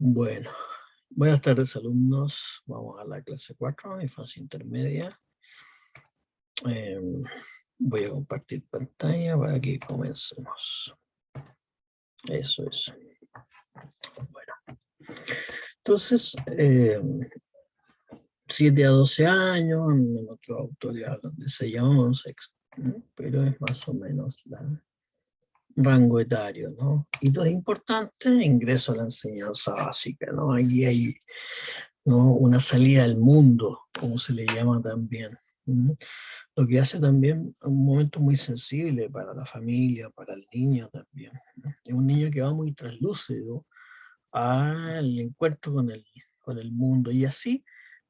Bueno, buenas tardes alumnos. Vamos a la clase 4, infancia intermedia. Voy a compartir pantalla para que comencemos. Eso es. Bueno, entonces, 7 a 12 años, en otros autores hablan de 6 a 11, pero es más o menos el rango etario, ¿no? Y lo importante, ingreso a la enseñanza básica, ¿no? Aquí hay, ¿no?, una salida al mundo, como se le llama también. Lo que hace también un momento muy sensible para la familia, para el niño también, ¿no? Es un niño que va muy translúcido al encuentro con el mundo, y así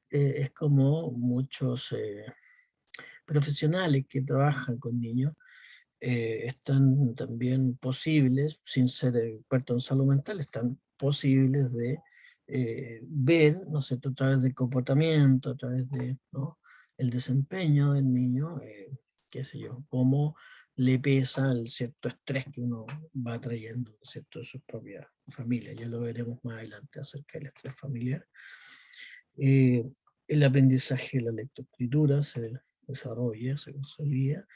es como muchos profesionales que trabajan con niños están también posibles, sin ser expertos en salud mental, están posibles de ver, ¿no sé, a través del comportamiento, a través de, ¿no?, el desempeño del niño, qué sé yo, cómo le pesa el cierto estrés que uno va trayendo, ¿cierto?, de sus propias familias. Ya lo veremos más adelante acerca del estrés familiar. El aprendizaje de la lectoescritura se desarrolla, se consolida.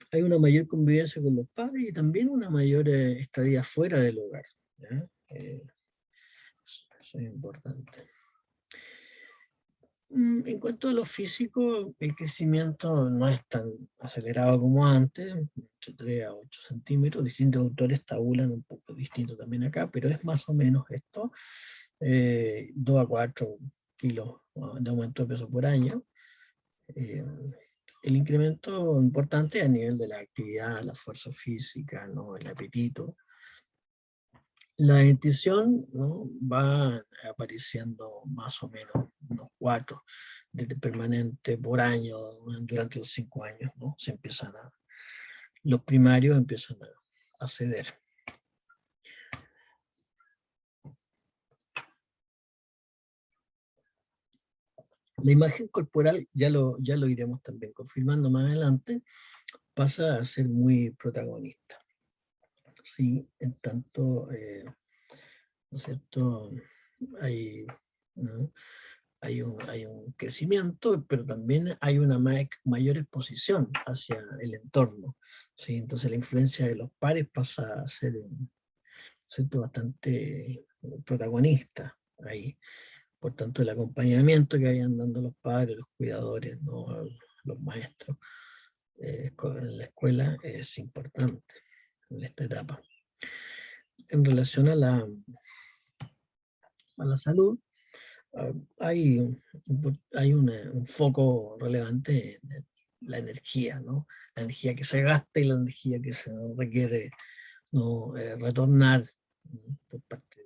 Hay una mayor convivencia con los padres y también una mayor estadía fuera del hogar, ¿ya? Eso es importante. En cuanto a lo físico, el crecimiento no es tan acelerado como antes, entre 3 a 8 centímetros. Distintos autores tabulan un poco distinto también acá, pero es más o menos esto, 2 a 4 kilos, ¿no?, de aumento de peso por año. El incremento importante a nivel de la actividad, la fuerza física, ¿no?, el apetito. La dentición, ¿no?, va apareciendo más o menos unos 4 de permanente por año durante los 5 años, ¿no? Los primarios empiezan a ceder. La imagen corporal, ya lo iremos también confirmando más adelante, pasa a ser muy protagonista. Sí, en tanto, ¿no es cierto?, hay, ¿no?, hay un crecimiento, pero también hay una mayor exposición hacia el entorno, ¿sí? Entonces la influencia de los pares pasa a ser, ¿cierto?, bastante protagonista ahí. Por tanto, el acompañamiento que vayan dando los padres, los cuidadores, ¿no?, los maestros en la escuela es importante en esta etapa. En relación a la salud, hay un foco relevante en la energía, ¿no? La energía que se gasta y la energía que se requiere, ¿no?, retornar, ¿no?,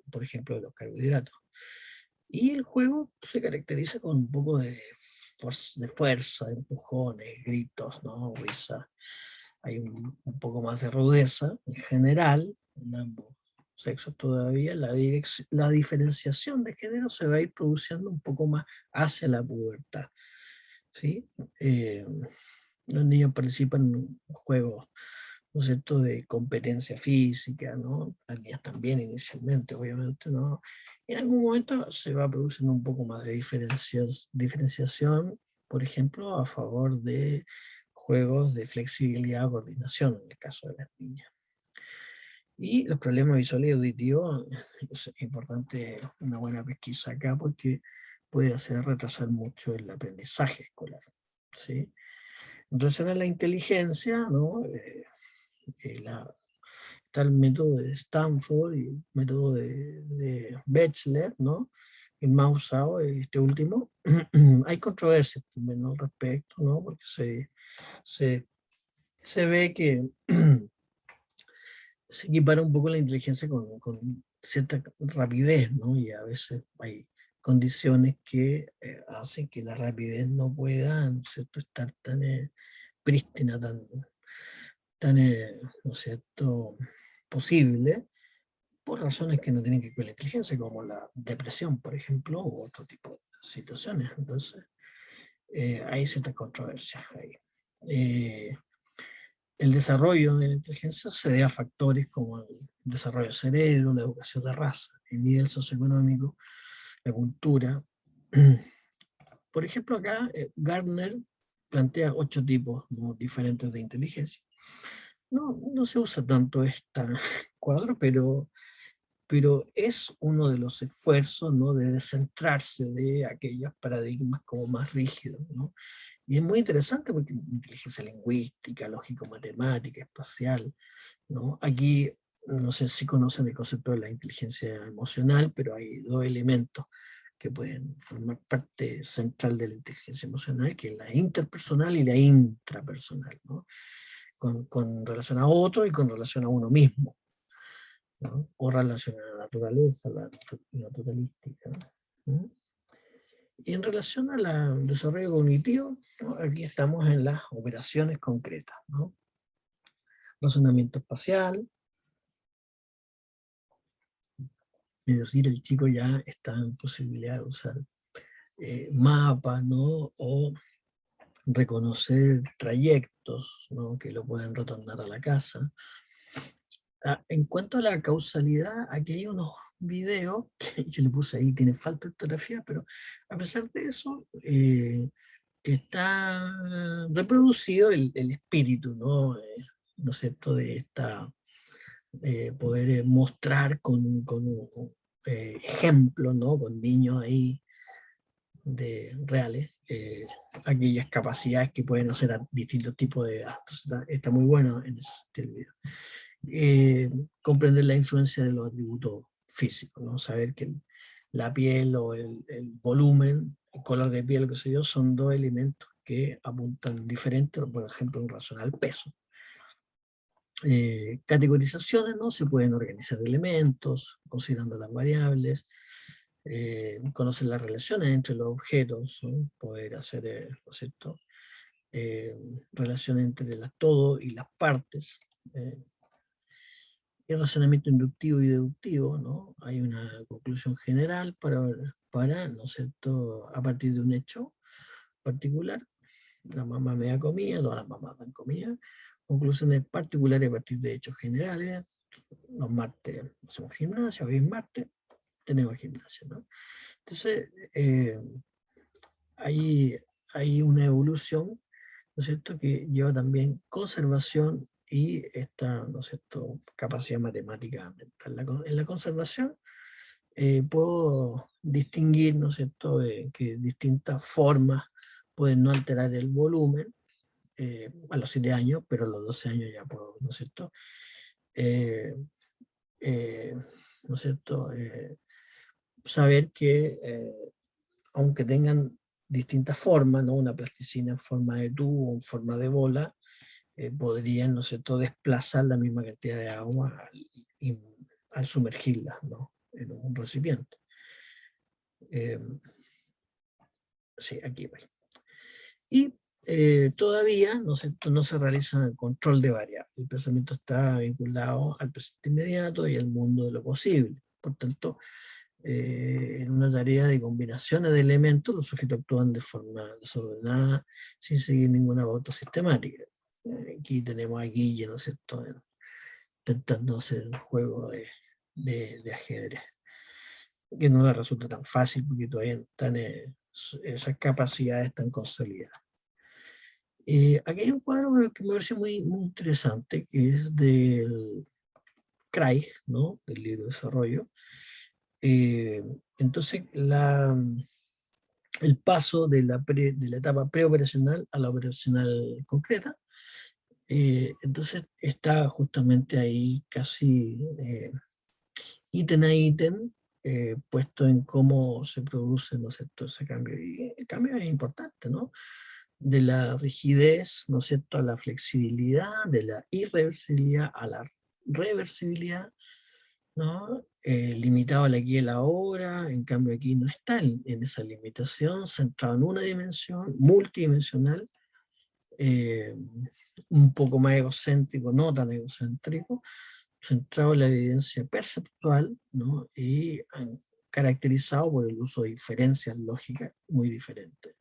por ejemplo, de los carbohidratos. Y el juego se caracteriza con un poco de fuerza, de empujones, gritos, ¿no?, risa. Hay un poco más de rudeza en general en ambos sexos todavía. La diferenciación de género se va a ir produciendo un poco más hacia la pubertad, ¿sí? Los niños participan en juegos, ¿no es cierto?, de competencia física, ¿no? Las niñas también inicialmente, obviamente, ¿no? En algún momento se va produciendo un poco más de diferenciación, por ejemplo, a favor de juegos de flexibilidad o coordinación, en el caso de las niñas. Y los problemas visuales y auditivos, es importante una buena pesquisa acá porque puede hacer retrasar mucho el aprendizaje escolar, ¿sí? En relación a la inteligencia, ¿no?, está el método de Stanford y el método de Bechler, ¿no?, el más usado, este último. Hay controversias también al respecto, ¿no?, porque se ve que se equipara un poco la inteligencia con cierta rapidez, ¿no? Y a veces hay condiciones que hacen que la rapidez no pueda, ¿no es cierto?, estar tan prístina, tan ¿no es cierto?, posible, por razones que no tienen que ver con la inteligencia, como la depresión, por ejemplo, u otro tipo de situaciones. Entonces, hay ciertas controversias ahí. El desarrollo de la inteligencia se debe a factores como el desarrollo del cerebro, la educación de raza, el nivel socioeconómico, la cultura. Por ejemplo, acá Gardner plantea 8 tipos, ¿no?, diferentes de inteligencia. No se usa tanto este cuadro, pero es uno de los esfuerzos, ¿no?, de descentrarse de aquellos paradigmas como más rígidos, ¿no? Y es muy interesante porque inteligencia lingüística, lógico-matemática, espacial, ¿no? Aquí, no sé si conocen el concepto de la inteligencia emocional, pero hay 2 elementos que pueden formar parte central de la inteligencia emocional, que es la interpersonal y la intrapersonal, ¿no? Con relación a otro y con relación a uno mismo, ¿no? O relación a la naturaleza, la naturalística, ¿no? Y en relación al desarrollo cognitivo, ¿no?, aquí estamos en las operaciones concretas, ¿no? Razonamiento espacial, es decir, el chico ya está en posibilidad de usar mapas, ¿no?, o reconocer trayectos, ¿no?, que lo pueden retornar a la casa. En cuanto a la causalidad, aquí hay unos videos que yo le puse ahí, tiene falta de ortografía, pero a pesar de eso, está reproducido el espíritu, ¿no? ¿No es cierto?, de esta, poder mostrar con ejemplos, ¿no?, con niños ahí reales, aquellas capacidades que pueden hacer a distintos tipos de edad. Entonces está muy bueno en ese sentido el video. Comprender la influencia de los atributos físicos, ¿no? Saber que la piel o el volumen, el color de piel, qué sé yo, son 2 elementos que apuntan diferentes, por ejemplo, en relación al peso. Categorizaciones, ¿no? Se pueden organizar elementos, considerando las variables, conocer las relaciones entre los objetos, ¿no? Poder hacer, ¿no es cierto?, relaciones entre todo y las partes. El razonamiento inductivo y deductivo, ¿no? Hay una conclusión general para, ¿no es cierto?, a partir de un hecho particular. La mamá me da comida, todas las mamás dan comida. Conclusiones particulares a partir de hechos generales. Los martes hacemos gimnasia, hoy es martes, tenemos gimnasia, ¿no? Entonces, hay una evolución, ¿no es cierto?, que lleva también conservación y esta, ¿no es cierto?, capacidad matemática mental. En la conservación puedo distinguir, ¿no es cierto?, que distintas formas pueden no alterar el volumen a los 7 años, pero a los 12 años ya puedo, ¿no es cierto?, eh, eh, ¿no es cierto?, saber que aunque tengan distintas formas, ¿no?, una plasticina en forma de tubo o en forma de bola, podrían, ¿no es cierto?, desplazar la misma cantidad de agua al sumergirla, ¿no?, en un recipiente. Sí, aquí voy. Y todavía, ¿no es cierto?, no se realiza el control de variables. El pensamiento está vinculado al presente inmediato y al mundo de lo posible. Por tanto, en una tarea de combinaciones de elementos, los sujetos actúan de forma desordenada, sin seguir ninguna pauta sistemática. Aquí tenemos a Guille, ¿no es cierto?, intentando hacer un juego de ajedrez, que no le resulta tan fácil porque todavía están, esas capacidades están consolidadas. Aquí hay un cuadro que me parece muy, muy interesante, que es del Craig, ¿no?, del libro de desarrollo. Entonces, el paso de la etapa preoperacional a la operacional concreta, entonces está justamente ahí casi ítem a ítem, puesto en cómo se produce, ¿no es cierto?, ese cambio. Y el cambio es importante, ¿no?, de la rigidez, ¿no es cierto?, a la flexibilidad, de la irreversibilidad a la reversibilidad, ¿no? Limitado al aquí y el ahora, en cambio aquí no está en esa limitación, centrado en una dimensión, multidimensional, eh, un poco más egocéntrico, no tan egocéntrico, centrado en la evidencia perceptual, ¿no?, y caracterizado por el uso de inferencias lógicas muy diferentes.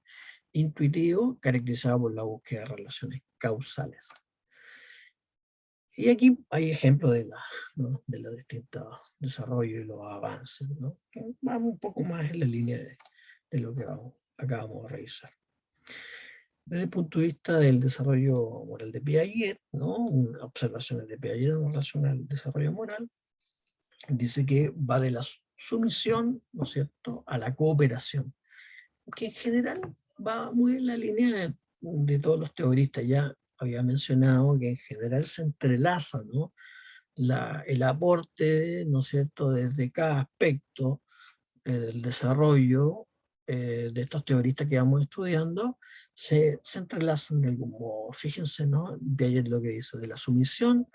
Intuitivo, caracterizado por la búsqueda de relaciones causales. Y aquí hay ejemplos de, ¿no?, de los distintos desarrollos y los avances, ¿no?, que vamos un poco más en la línea de lo que acabamos de revisar. Desde el punto de vista del desarrollo moral de Piaget, ¿no?, observaciones de Piaget en relación al desarrollo moral, dice que va de la sumisión, ¿no es cierto?, a la cooperación, que en general va muy en la línea de todos los teoristas. Ya había mencionado que en general se entrelaza, ¿no?, el aporte, ¿no es cierto?, desde cada aspecto del desarrollo de estos teoristas que vamos estudiando, se entrelazan de algún modo. Fíjense, ¿no?, Piaget lo que dice de la sumisión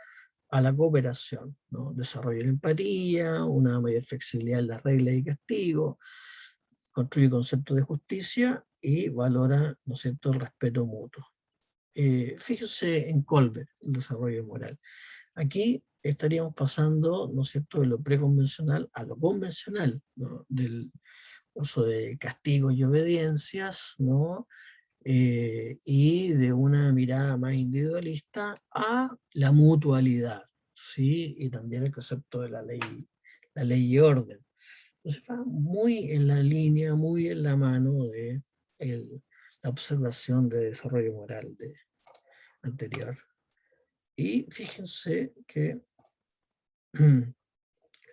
a la cooperación, ¿no? Desarrolla la empatía, una mayor flexibilidad en las reglas y castigos, construye conceptos de justicia y valora, ¿no es cierto?, el respeto mutuo. Fíjense en Colbert, el desarrollo moral. Aquí estaríamos pasando, ¿no es cierto?, de lo preconvencional a lo convencional, ¿no?, del uso de castigos y obediencias, ¿no?, y de una mirada más individualista a la mutualidad, ¿sí?, y también el concepto de la ley y orden. Entonces va muy en la línea, muy en la mano de la observación de desarrollo moral anterior. Y fíjense que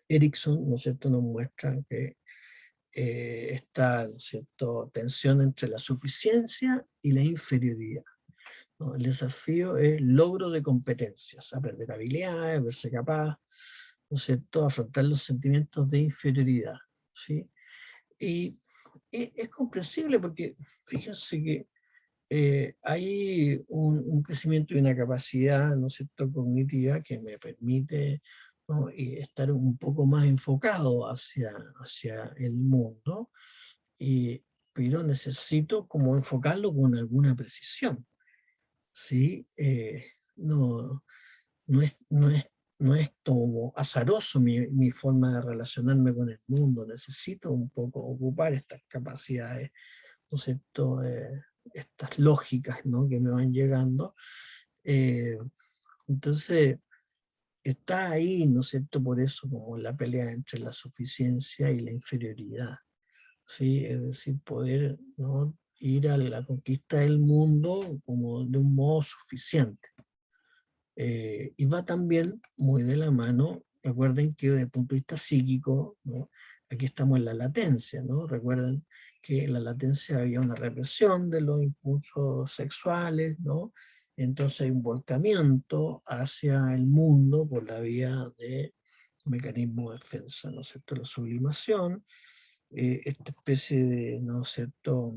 Erikson, ¿no es cierto?, nos muestra que esta, ¿no es cierto?, tensión entre la suficiencia y la inferioridad, ¿no? El desafío es el logro de competencias, aprender habilidades, verse capaz, ¿no es cierto?, afrontar los sentimientos de inferioridad, ¿sí? Y es comprensible porque fíjense que hay un crecimiento y una capacidad, ¿no es cierto?, cognitiva que me permite, ¿no?, y estar un poco más enfocado hacia el mundo, pero necesito como enfocarlo con alguna precisión, ¿sí? No, no es como azaroso mi forma de relacionarme con el mundo, necesito un poco ocupar estas capacidades, ¿no es cierto?, estas lógicas, ¿no?, que me van llegando. Eh, entonces, está ahí, ¿no es cierto?, por eso como la pelea entre la suficiencia y la inferioridad, ¿sí? Es decir, poder, ¿no?, ir a la conquista del mundo como de un modo suficiente. Y va también muy de la mano, recuerden que desde el punto de vista psíquico, ¿no?, aquí estamos en la latencia, ¿no? Recuerden que en la latencia había una represión de los impulsos sexuales, ¿no? Entonces hay un volcamiento hacia el mundo por la vía de mecanismo de defensa, ¿no es cierto?, la sublimación, esta especie de, ¿no es cierto?,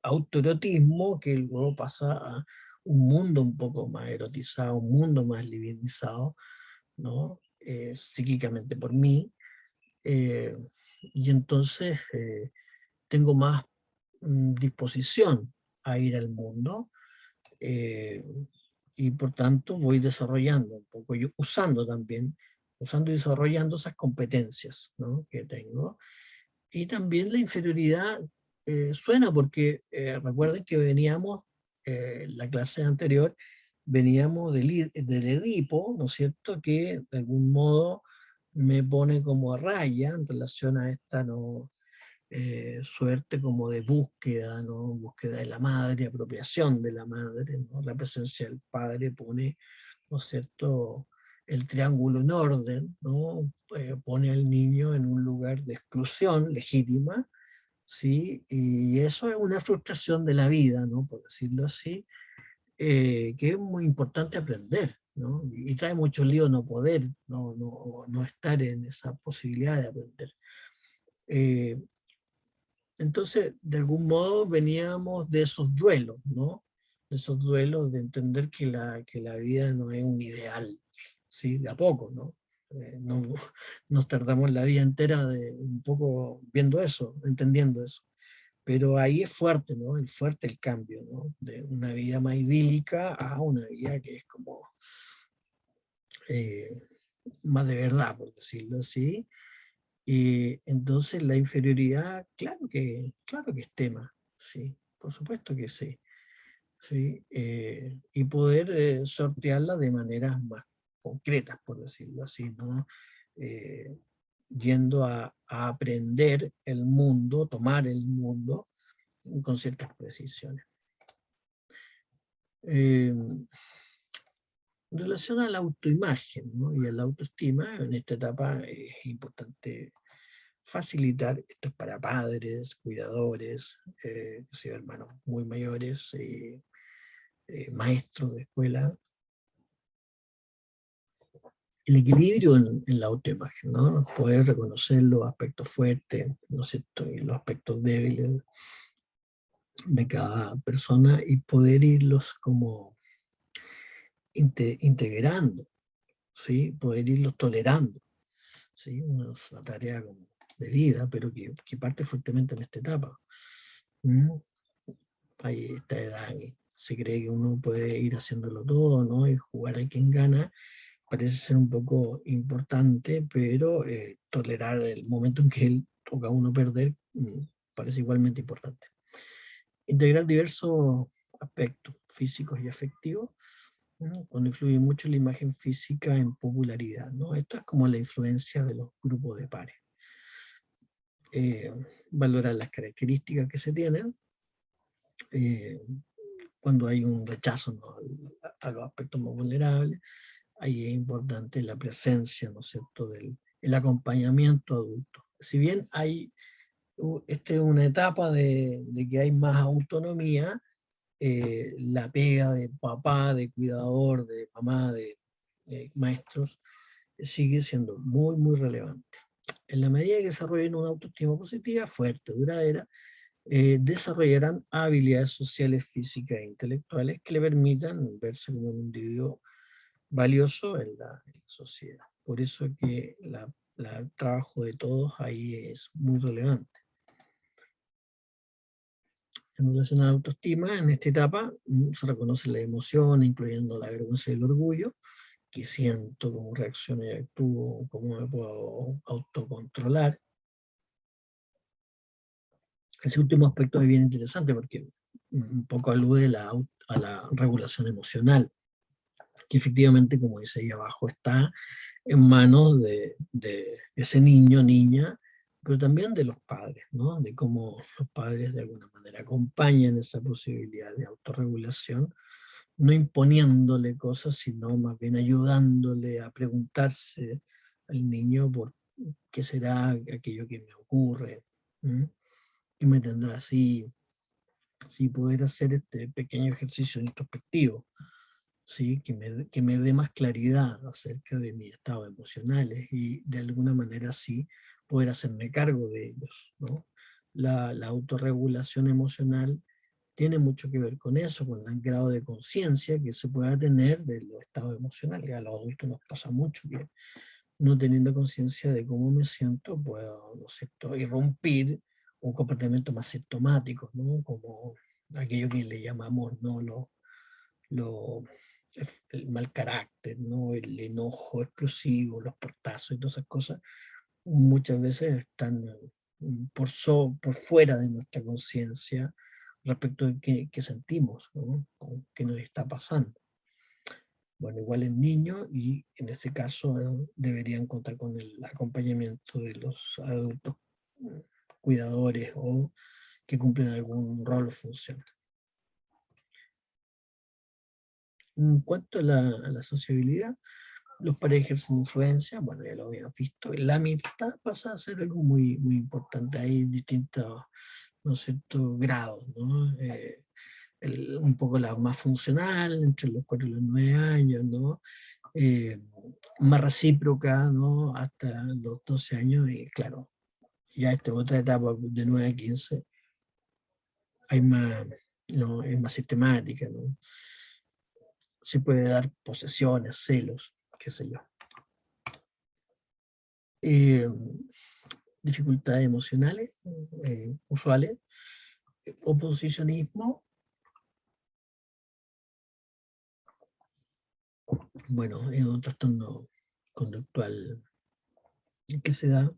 autoerotismo que luego pasa a un mundo un poco más erotizado, un mundo más divinizado, ¿no?, psíquicamente por mí, y entonces tengo más disposición a ir al mundo, eh, y por tanto voy desarrollando un poco, yo usando y desarrollando esas competencias, ¿no?, que tengo. Y también la inferioridad suena porque recuerden que veníamos, la clase anterior, veníamos del Edipo, ¿no es cierto?, que de algún modo me pone como a raya en relación a esta, ¿no?, suerte como de búsqueda, ¿no?, búsqueda de la madre, apropiación de la madre, ¿no?, la presencia del padre pone, ¿no es cierto?, el triángulo en orden, ¿no?, pone al niño en un lugar de exclusión legítima, ¿sí? Y eso es una frustración de la vida, ¿no?, por decirlo así, que es muy importante aprender, ¿no? Y trae mucho lío no poder, no estar en esa posibilidad de aprender. Eh, entonces, de algún modo veníamos de esos duelos, ¿no? De esos duelos de entender que la vida no es un ideal, ¿sí? De a poco, ¿no? No nos tardamos la vida entera de un poco viendo eso, entendiendo eso. Pero ahí es fuerte, ¿no? Es fuerte el cambio, ¿no? De una vida más idílica a una vida que es como eh, más de verdad, por decirlo así. Y entonces la inferioridad, claro que es tema, sí, por supuesto que sí. ¿sí? Y poder sortearla de maneras más concretas, por decirlo así, ¿no? Yendo a aprender el mundo, tomar el mundo con ciertas precisiones. En relación a la autoimagen, ¿no? Y a la autoestima, en esta etapa es importante facilitar, esto es para padres, cuidadores, hermanos muy mayores, maestros de escuela, el equilibrio en la autoimagen, ¿no? Poder reconocer los aspectos fuertes, ¿no es cierto? Y los aspectos débiles de cada persona y poder irlos como integrando, ¿sí? Poder irlos tolerando, ¿sí? Una tarea como de vida, pero que parte fuertemente en esta etapa. ¿Mm? Hay esta edad que se cree que uno puede ir haciéndolo todo, ¿no? Y jugar al quien gana parece ser un poco importante, pero tolerar el momento en que él toca a uno perder parece igualmente importante. Integrar diversos aspectos físicos y afectivos, ¿no? Cuando influye mucho la imagen física en popularidad, ¿no? Esto es como la influencia de los grupos de pares. Valorar las características que se tienen, eh, cuando hay un rechazo, ¿no? a los aspectos más vulnerables, ahí es importante la presencia, ¿no es cierto?, el acompañamiento adulto. Si bien hay, esta es una etapa de que hay más autonomía, la pega de papá, de cuidador, de mamá, de maestros, sigue siendo muy, muy relevante. En la medida que desarrollen una autoestima positiva, fuerte, duradera, desarrollarán habilidades sociales, físicas e intelectuales que le permitan verse como un individuo valioso en la sociedad. Por eso que el trabajo de todos ahí es muy relevante. En relación a la autoestima, en esta etapa se reconocen las emociones, incluyendo la vergüenza y el orgullo, que siento, cómo reacciono y actúo, cómo me puedo autocontrolar. Ese último aspecto es bien interesante porque un poco alude a la regulación emocional, que efectivamente, como dice ahí abajo, está en manos de ese niño, niña, pero también de los padres, ¿no? De cómo los padres de alguna manera acompañan esa posibilidad de autorregulación, no imponiéndole cosas, sino más bien ayudándole a preguntarse al niño por qué será aquello que me ocurre, qué me tendrá así, si poder hacer este pequeño ejercicio introspectivo, ¿sí? Que me dé más claridad acerca de mis estados emocionales y de alguna manera sí poder hacerme cargo de ellos, ¿no? La autorregulación emocional tiene mucho que ver con eso, con el grado de conciencia que se pueda tener de los estados emocionales. A los adultos nos pasa mucho que no teniendo conciencia de cómo me siento, puedo, ¿no es cierto?, irrumpir un comportamiento más sintomático, ¿no? Como aquello que le llamamos, ¿no?, lo, el mal carácter, ¿no?, el enojo explosivo, los portazos y todas esas cosas, muchas veces están por fuera de nuestra conciencia respecto de qué sentimos, ¿no?, qué nos está pasando. Bueno, igual en niños y en este caso deberían contar con el acompañamiento de los adultos cuidadores o que cumplen algún rol o función. En cuanto a la sociabilidad, los pares ejercen influencia, bueno, ya lo habíamos visto, la amistad pasa a ser algo muy, muy importante. Hay distintos, ¿no es cierto?, grados, ¿no? Un poco la más funcional, entre los 4 y los 9 años, ¿no? Más recíproca, ¿no? Hasta los 12 años y claro, ya esta otra etapa de 9 a 15 hay más, ¿no?, es más sistemática, ¿no? Se puede dar posesiones, celos, qué sé yo. Eh, Dificultades emocionales usuales, oposicionismo, bueno, es un trastorno conductual que se da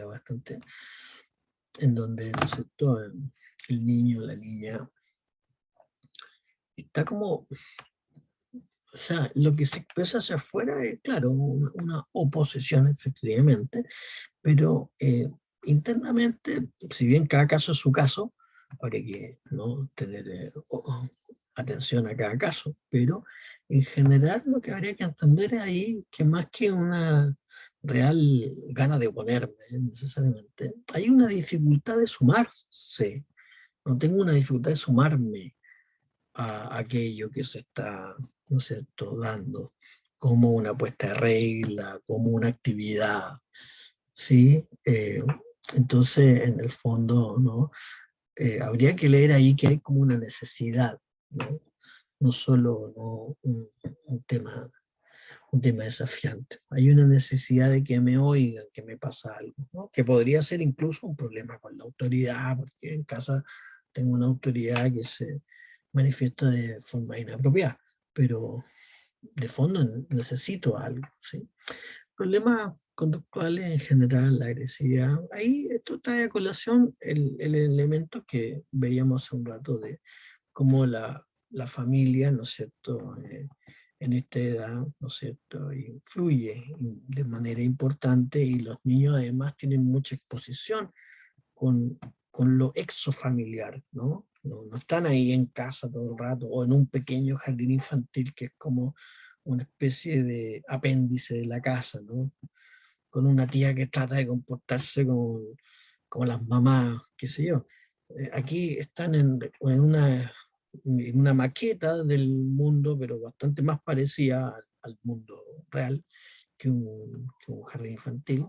bastante, en donde, ¿no es cierto?, el niño, la niña está como, o sea, lo que se expresa hacia afuera es, claro, una oposición efectivamente, pero internamente, si bien cada caso es su caso, habría que, ¿no?, tener atención a cada caso, pero en general lo que habría que entender es ahí que más que una real gana de oponerme, necesariamente, hay una dificultad de sumarse, no tengo una dificultad de sumarme a aquello que se está, ¿no es cierto?, dando como una puesta de regla, como una actividad, ¿sí? Entonces, en el fondo, ¿no? Habría que leer ahí que hay como una necesidad, ¿no? No solo, ¿no?, un tema desafiante. Hay una necesidad de que me oigan, que me pasa algo, ¿no? Que podría ser incluso un problema con la autoridad, porque en casa tengo una autoridad que se manifiesta de forma inapropiada, pero de fondo necesito algo, ¿sí? Problemas conductuales en general, la agresividad. Ahí esto trae a colación el elemento que veíamos hace un rato de cómo la familia, ¿no es cierto?, en esta edad, ¿no es cierto?, influye de manera importante, y los niños además tienen mucha exposición con, con lo exofamiliar, ¿no? ¿no? No están ahí en casa todo el rato o en un pequeño jardín infantil que es como una especie de apéndice de la casa, ¿no? Con una tía que trata de comportarse como las mamás, qué sé yo. Aquí están en una maqueta del mundo, pero bastante más parecida al mundo real que un jardín infantil.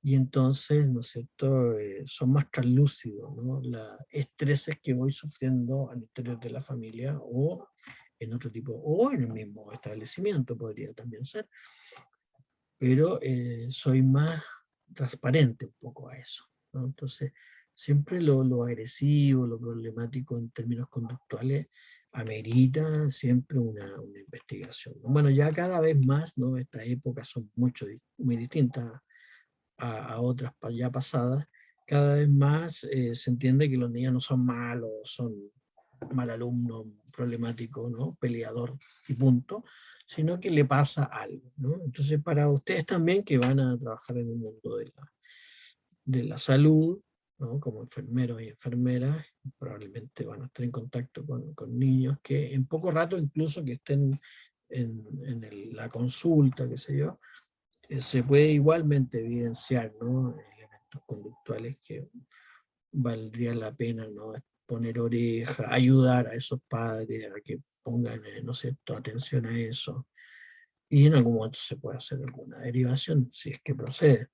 Y entonces, ¿no es cierto?, son más translúcidos, ¿no?, los estreses que voy sufriendo al interior de la familia o en otro tipo, o en el mismo establecimiento podría también ser, pero soy más transparente un poco a eso, ¿no? Entonces, siempre lo agresivo, lo problemático en términos conductuales amerita siempre una investigación. Bueno, ya cada vez más, ¿no?, estas épocas son muy distintas a otras ya pasadas, cada vez más se entiende que los niños no son malos, son mal alumno, problemático, ¿no?, peleador y punto, sino que le pasa algo, ¿no? Entonces, para ustedes también que van a trabajar en el mundo de la salud, ¿no?, como enfermeros y enfermeras, probablemente van a estar en contacto con niños que en poco rato, incluso que estén la consulta, qué sé yo, se puede igualmente evidenciar, ¿no?, elementos conductuales que valdría la pena, ¿no?, poner oreja, ayudar a esos padres a que pongan, ¿no es cierto?, atención a eso. Y en algún momento se puede hacer alguna derivación, si es que procede.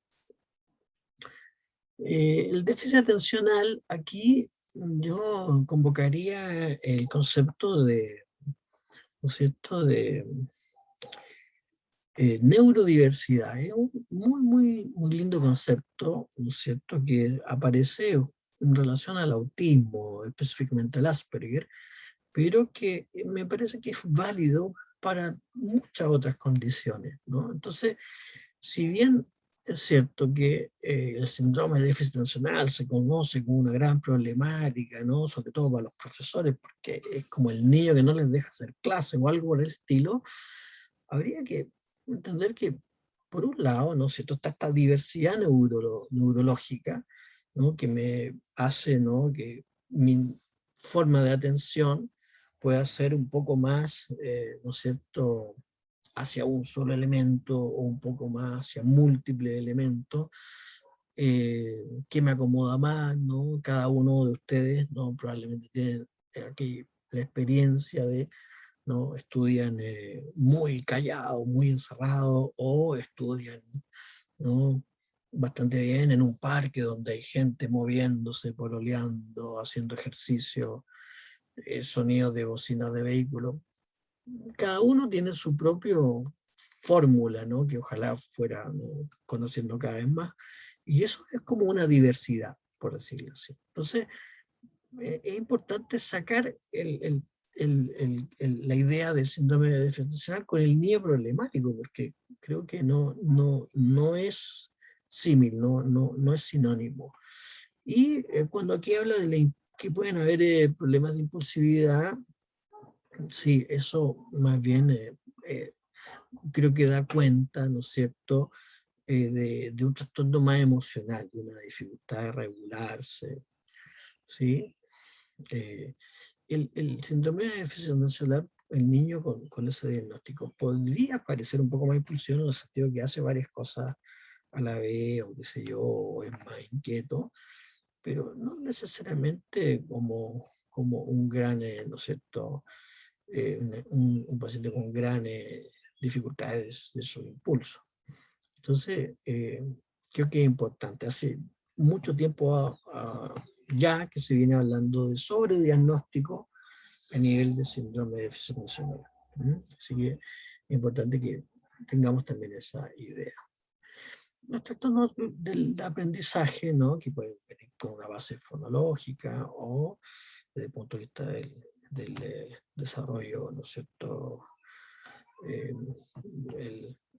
El déficit atencional, aquí yo convocaría el concepto de, ¿no es cierto?, de neurodiversidad. Es un muy lindo concepto, ¿no es cierto?, que aparece en relación al autismo, específicamente al Asperger, pero que me parece que es válido para muchas otras condiciones, ¿no? Entonces, si bien es cierto que el síndrome de déficit atencional se conoce como una gran problemática, ¿no?, sobre todo para los profesores, porque es como el niño que no les deja hacer clase o algo por el estilo, habría que entender que, por un lado, ¿no es cierto?, está esta diversidad neurológica, ¿no?, que me hace, ¿no?, que mi forma de atención pueda ser un poco más, ¿no es cierto?, hacia un solo elemento o un poco más hacia múltiples elementos, que me acomoda más, ¿no? Cada uno de ustedes, ¿no?, probablemente tiene aquí la experiencia de, ¿no?, estudian muy callados, muy encerrados, o estudian, ¿no?, bastante bien en un parque donde hay gente moviéndose, pololeando, haciendo ejercicio, sonidos de bocinas de vehículo. Cada uno tiene su propio fórmula, ¿no?, que ojalá fuera, ¿no?, conociendo cada vez más. Y eso es como una diversidad, por decirlo así. Entonces, es importante sacar la idea del síndrome de déficit atencional con el niño problemático, porque creo que no es símil, no es sinónimo. Y cuando aquí habla de que pueden haber problemas de impulsividad, Sí, eso más bien eh, creo que da cuenta, ¿no es cierto?, de un trastorno más emocional, de una dificultad de regularse, ¿sí? Eh, el síndrome de déficit atencional, el niño con ese diagnóstico podría parecer un poco más impulsivo en el sentido que hace varias cosas a la vez, o qué sé yo, o es más inquieto, pero no necesariamente como un gran, ¿no es cierto?, un paciente con grandes dificultades de su impulso. Entonces, creo que es importante. Hace mucho tiempo ya que se viene hablando de sobrediagnóstico a nivel de síndrome de déficit atencional. Así que es importante que tengamos también esa idea. Los trastornos del aprendizaje, ¿no?, que pueden venir con una base fonológica o desde el punto de vista del desarrollo, ¿no es cierto?, eh,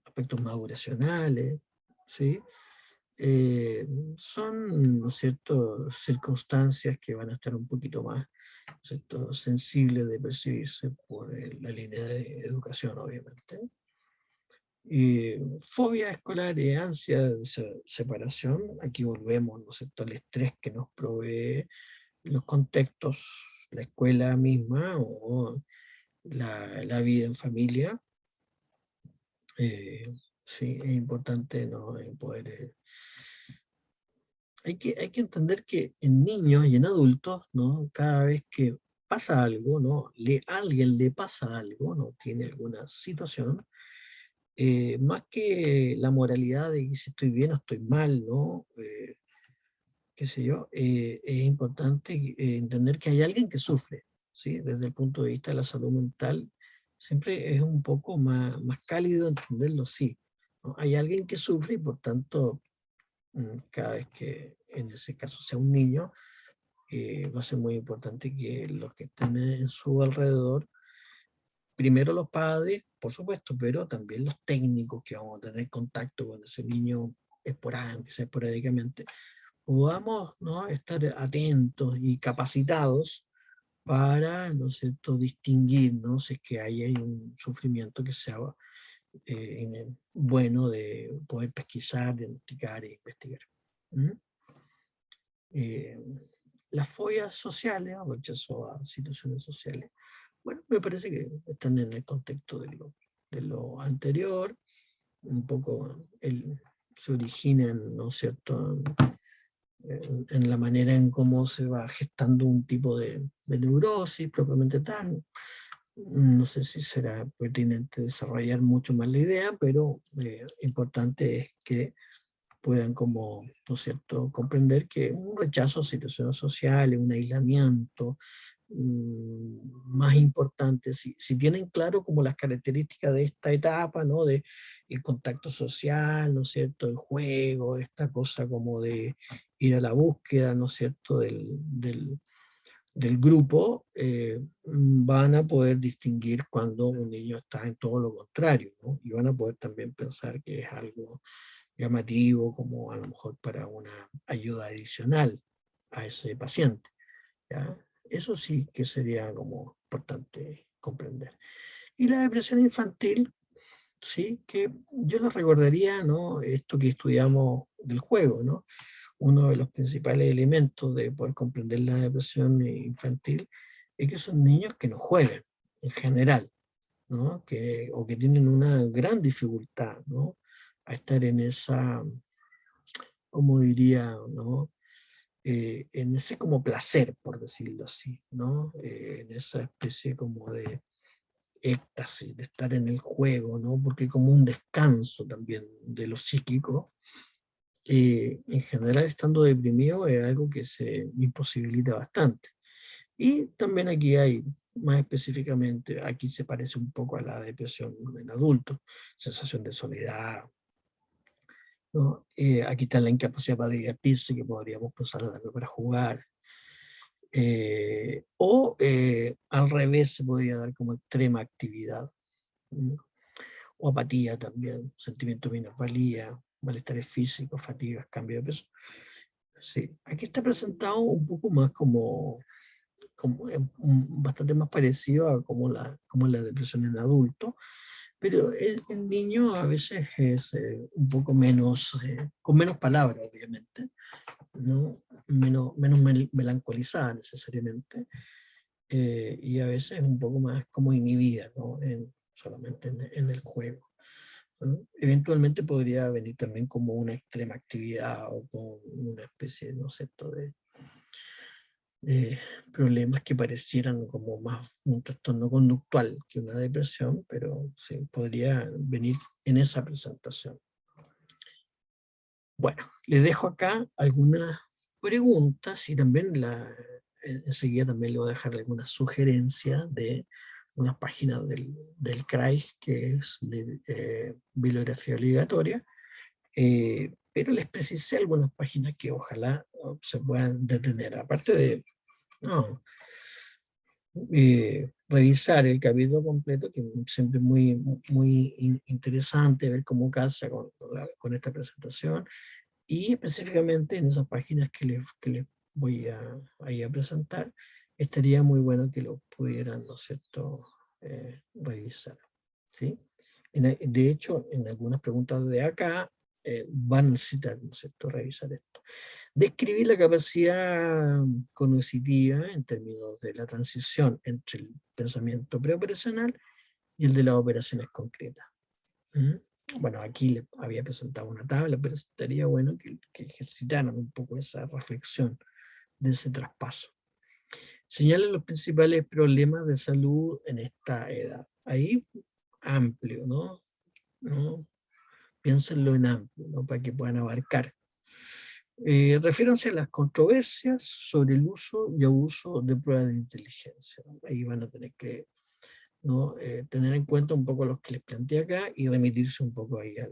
aspectos maduracionales, ¿sí? Son, ¿no es cierto?, circunstancias que van a estar un poquito más, ¿no es cierto?, sensibles de percibirse por la línea de educación, obviamente. Fobia escolar y ansia de separación, aquí volvemos, ¿no es cierto?, al estrés que nos provee los contextos, la escuela misma o la vida en familia. Sí, es importante, ¿no?, poder... hay que entender que en niños y en adultos, ¿no?, cada vez que pasa algo, ¿no?, a alguien le pasa algo, ¿no?, tiene alguna situación, más que la moralidad de si estoy bien o estoy mal, ¿no? Qué sé yo, es importante entender que hay alguien que sufre, ¿sí? Desde el punto de vista de la salud mental, siempre es un poco más cálido entenderlo, sí, ¿no? Hay alguien que sufre y por tanto, cada vez que en ese caso sea un niño, va a ser muy importante que los que estén en su alrededor, primero los padres, por supuesto, pero también los técnicos que vamos a tener contacto con ese niño esporádicamente, podamos, ¿no?, estar atentos y capacitados para, ¿no es cierto?, distinguir, ¿no?, si es que hay un sufrimiento que sea bueno de poder pesquisar, diagnosticar e investigar. ¿Mm? Eh, las fobias sociales, o rechazo a situaciones sociales, bueno, me parece que están en el contexto de lo anterior, un poco se originan, ¿no es cierto?, en la manera en cómo se va gestando un tipo de neurosis propiamente tal. No sé si será pertinente desarrollar mucho más la idea, pero importante es que puedan como, ¿no es cierto?, comprender que un rechazo a situaciones sociales, un aislamiento, más importante, si tienen claro como las características de esta etapa, ¿no?, de el contacto social, ¿no es cierto?, el juego, esta cosa como de ir a la búsqueda, ¿no es cierto?, del grupo, van a poder distinguir cuando un niño está en todo lo contrario, ¿no? Y van a poder también pensar que es algo llamativo, como a lo mejor para una ayuda adicional a ese paciente, ¿ya? Eso sí que sería como importante comprender. Y la depresión infantil, sí, que yo les recordaría, ¿no?, esto que estudiamos del juego, ¿no? Uno de los principales elementos de poder comprender la depresión infantil es que son niños que no juegan en general, ¿no?, o que tienen una gran dificultad, ¿no?, a estar en esa, como diría, ¿no?, en ese como placer, por decirlo así, ¿no?, en esa especie como de éxtasis, de estar en el juego, ¿no?, porque como un descanso también de lo psíquico, en general estando deprimido es algo que se imposibilita bastante. Y también aquí hay, más específicamente, aquí se parece un poco a la depresión en adultos, sensación de soledad, ¿no? Aquí está la incapacidad para divertirse, que podríamos pensar también para jugar. Al revés, se podría dar como extrema actividad, ¿no? O apatía también, sentimiento de minusvalía, malestares físicos, fatigas, cambio de peso. Sí, aquí está presentado un poco más como, bastante más parecido a como la depresión en adultos, pero el niño a veces es un poco menos, con menos palabras, obviamente, ¿no? Menos melancolizada necesariamente, y a veces un poco más como inhibida, ¿no? Solamente en el juego, ¿no? Eventualmente podría venir también como una extrema actividad o con una especie, ¿no sé, de problemas que parecieran como más un trastorno conductual que una depresión, pero sí, podría venir en esa presentación. Bueno, les dejo acá algunas preguntas y también enseguida también le voy a dejar algunas sugerencias de unas páginas del CRAI, que es de bibliografía obligatoria, pero les precisé algunas páginas que ojalá se puedan detener. Aparte de no, revisar el capítulo completo, que siempre es muy interesante ver cómo calza con esta presentación, y específicamente en esas páginas que les voy ahí a presentar, estaría muy bueno que lo pudieran, ¿no es cierto?, revisar, ¿sí? De hecho, en algunas preguntas de acá van a necesitar, ¿no es cierto?, revisar esto. Describir la capacidad cognitiva en términos de la transición entre el pensamiento preoperacional y el de las operaciones concretas. ¿Mm? Bueno, aquí les había presentado una tabla, pero estaría bueno que ejercitaran un poco esa reflexión de ese traspaso. Señalan los principales problemas de salud en esta edad. Ahí, amplio, ¿no? ¿No? Piénsenlo en amplio, ¿no? Para que puedan abarcar. Refiéranse a las controversias sobre el uso y abuso de pruebas de inteligencia. Ahí van a tener que, ¿no?, tener en cuenta un poco los que les planteé acá y remitirse un poco ahí a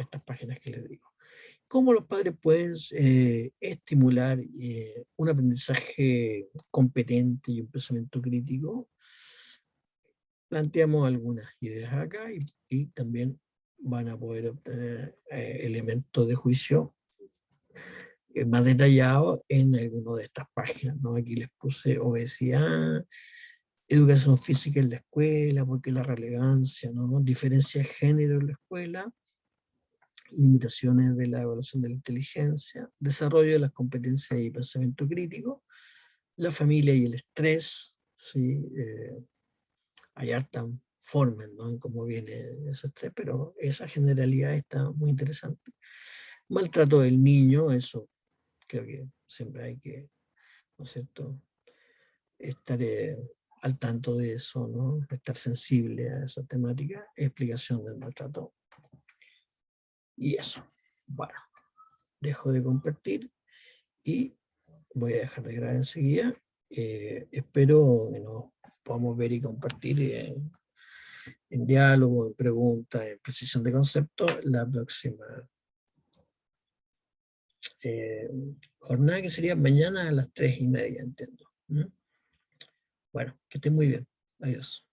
estas páginas que les digo. ¿Cómo los padres pueden estimular un aprendizaje competente y un pensamiento crítico? Planteamos algunas ideas acá y también van a poder obtener elementos de juicio más detallados en alguna de estas páginas, ¿no? Aquí les puse obesidad, educación física en la escuela, porque la relevancia, ¿no? Diferencia de género en la escuela, limitaciones de la evaluación de la inteligencia, desarrollo de las competencias y pensamiento crítico, la familia y el estrés, ¿sí? Hay harta formas, ¿no?, en cómo viene ese estrés, pero esa generalidad está muy interesante. Maltrato del niño, eso creo que siempre hay que, ¿no es cierto?, estar al tanto de eso, ¿no?, estar sensible a esa temática, explicación del maltrato. Y eso. Bueno, dejo de compartir y voy a dejar de grabar enseguida. Espero que nos podamos ver y compartir en diálogo, en preguntas, en precisión de conceptos la próxima eh, jornada, que sería mañana a las 3:30, entiendo. ¿Mm? Bueno, que estén muy bien. Adiós.